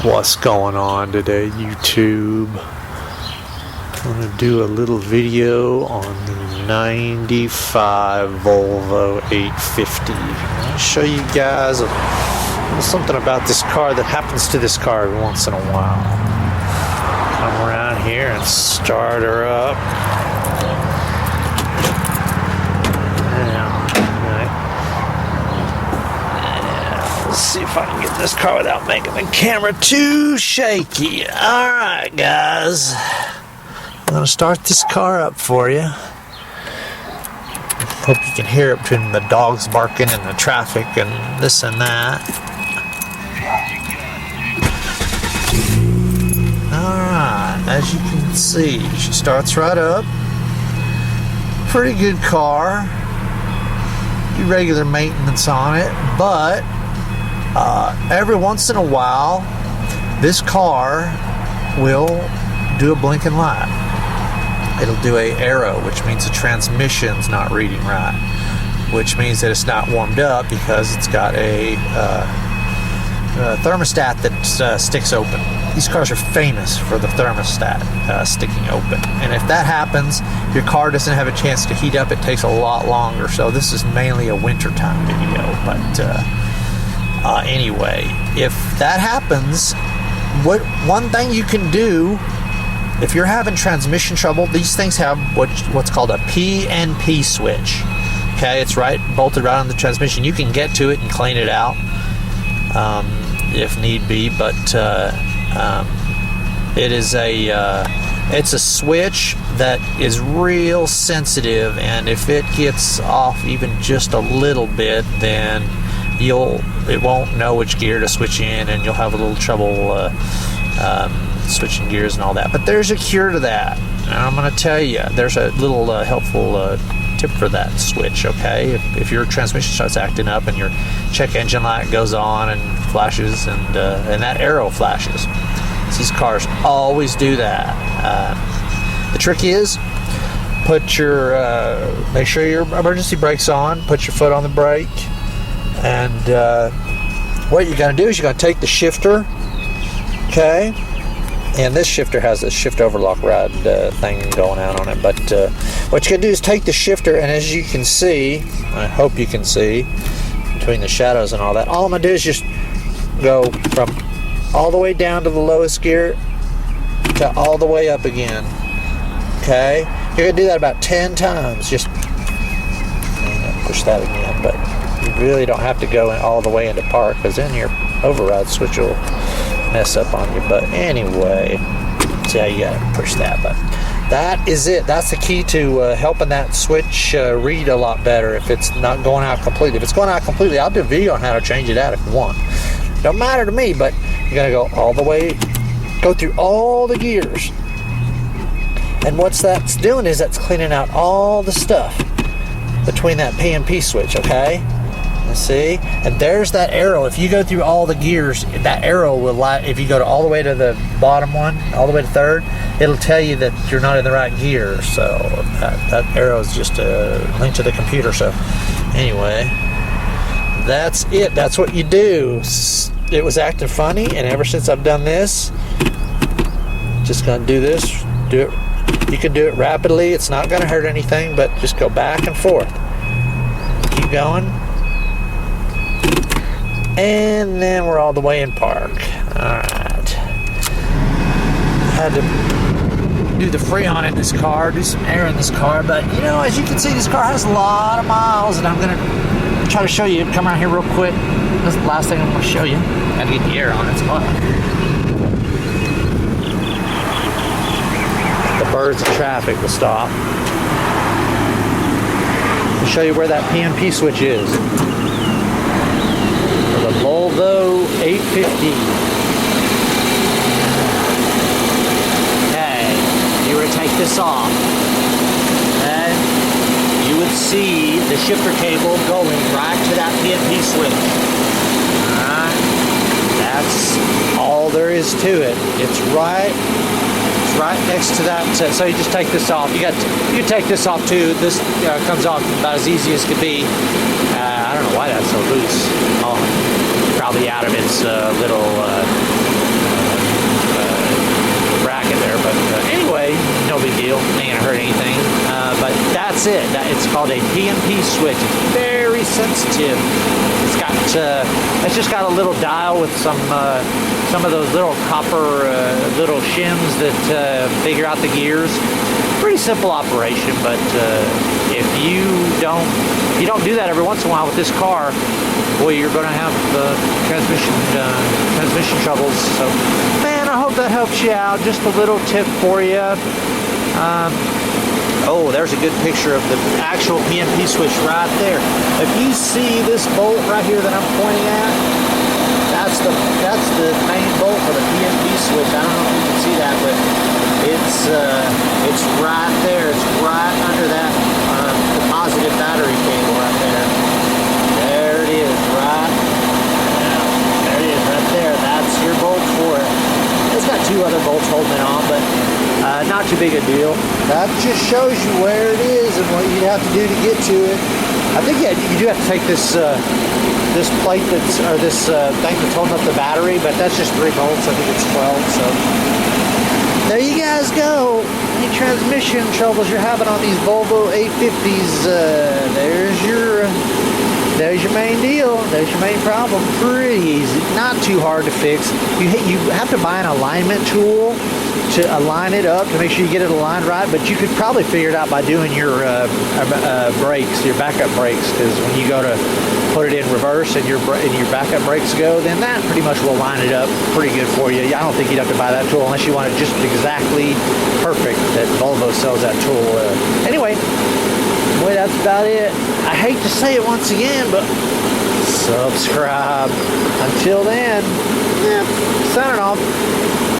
What's going on today, YouTube? I'm going to do a little video on the 95 Volvo 850. I'll show you guys something about this car that happens to this car every once in a while. Come around here and start her up. Let's see if I can get this car without making the camera too shaky. Alright, guys. I'm going to start this car up for you. Hope you can hear it between the dogs barking and the traffic and this and that. Alright, as you can see, she starts right up. Pretty good car. Do regular maintenance on it, but every once in a while, this car will do a blinking light. It'll do a arrow, which means the transmission's not reading right, which means that it's not warmed up because it's got a thermostat that sticks open. These cars are famous for the thermostat sticking open, and if that happens, your car doesn't have a chance to heat up. It takes a lot longer. So this is mainly a wintertime video, but anyway, if that happens, one thing you can do if you're having transmission trouble, these things have what's called a PNP switch. Okay, it's bolted right on the transmission. You can get to it and clean it out if need be, but it's a switch that is real sensitive, and if it gets off even just a little bit, then it won't know which gear to switch in, and you'll have a little trouble switching gears and all that. But there's a cure to that, and I'm going to tell you, there's a little helpful tip for that switch. Okay, if your transmission starts acting up and your check engine light goes on and flashes, and that arrow flashes, these cars always do that. The trick is, make sure your emergency brake's on, put your foot on the brake, and what you're going to do is you're going to take the shifter, okay, and this shifter has a shift overlock rod thing going out on it, but what you're going to do is take the shifter, and as you can see, I hope you can see between the shadows and all that, all I'm going to do is just go from all the way down to the lowest gear to all the way up again. Okay, you're going to do that about 10 times. Just push that again, but you really don't have to go all the way into park, because then your override switch will mess up on you. But anyway, see how you got to push that. But that is it. That's the key to helping that switch read a lot better if it's not going out completely. If it's going out completely, I'll do a video on how to change it out if you want. Don't matter to me, but you're going to go all the way, go through all the gears. And what that's doing is that's cleaning out all the stuff between that PNP switch, okay? Let's see. And there's that arrow. If you go through all the gears, that arrow will light. If you go all the way to the bottom one, all the way to third, it'll tell you that you're not in the right gear. So that arrow is just a link to the computer. So anyway, that's it. That's what you do. It was acting funny, and ever since I've done this, just gonna do this. Do it. You can do it rapidly. It's not gonna hurt anything, but just go back and forth. Keep going. And then we're all the way in park. Alright. Had to do the Freon in this car, do some air in this car, but as you can see, this car has a lot of miles, and I'm gonna try to show you. Come around here real quick. That's the last thing I'm gonna show you. Gotta get the air on it. It's fun. The birds and traffic will stop. I'll show you where that PNP switch is. The Volvo 850. Okay, you were to take this off, and you would see the shifter cable going right to that PNP switch. Alright, that's all there is to it. It's right next to that. So you just take this off. You take this off too. This comes off about as easy as could be. I don't know why that's so loose. Probably out of its little big deal. Ain't gonna hurt anything. But that's it. It's called a PMP switch. It's very sensitive. It's just got a little dial with some of those little copper little shims that figure out the gears. Pretty simple operation, but if you don't do that every once in a while with this car, boy, you're going to have transmission troubles. So, man, I hope that helps you out. Just a little tip for you. Oh, there's a good picture of the actual PMP switch right there. If you see this bolt right here that I'm pointing at, that's the main bolt for the PMP switch. I don't know if you can see that, but it's right there. It's right under that the positive battery cable right there. There it is, right. There it is, right there. That's your bolt for it. It's got two other bolts holding it on, but not too big a deal. That just shows you where it is and what you'd have to do to get to it. I think you do have to take this plate this thing that's holding up the battery, but that's just 3 volts. I think it's 12. So there you guys go. Any transmission troubles you're having on these Volvo 850s? There's your main deal. There's your main problem. Pretty easy. Not too hard to fix. You have to buy an alignment tool to align it up to make sure you get it aligned right, but you could probably figure it out by doing your brakes, your backup brakes, because when you go to put it in reverse and your backup brakes go, then that pretty much will line it up pretty good for you. I don't think you'd have to buy that tool unless you want it just exactly perfect. That Volvo sells that tool. Anyway, boy, that's about it. I hate to say it once again, but subscribe. Until then, signing off.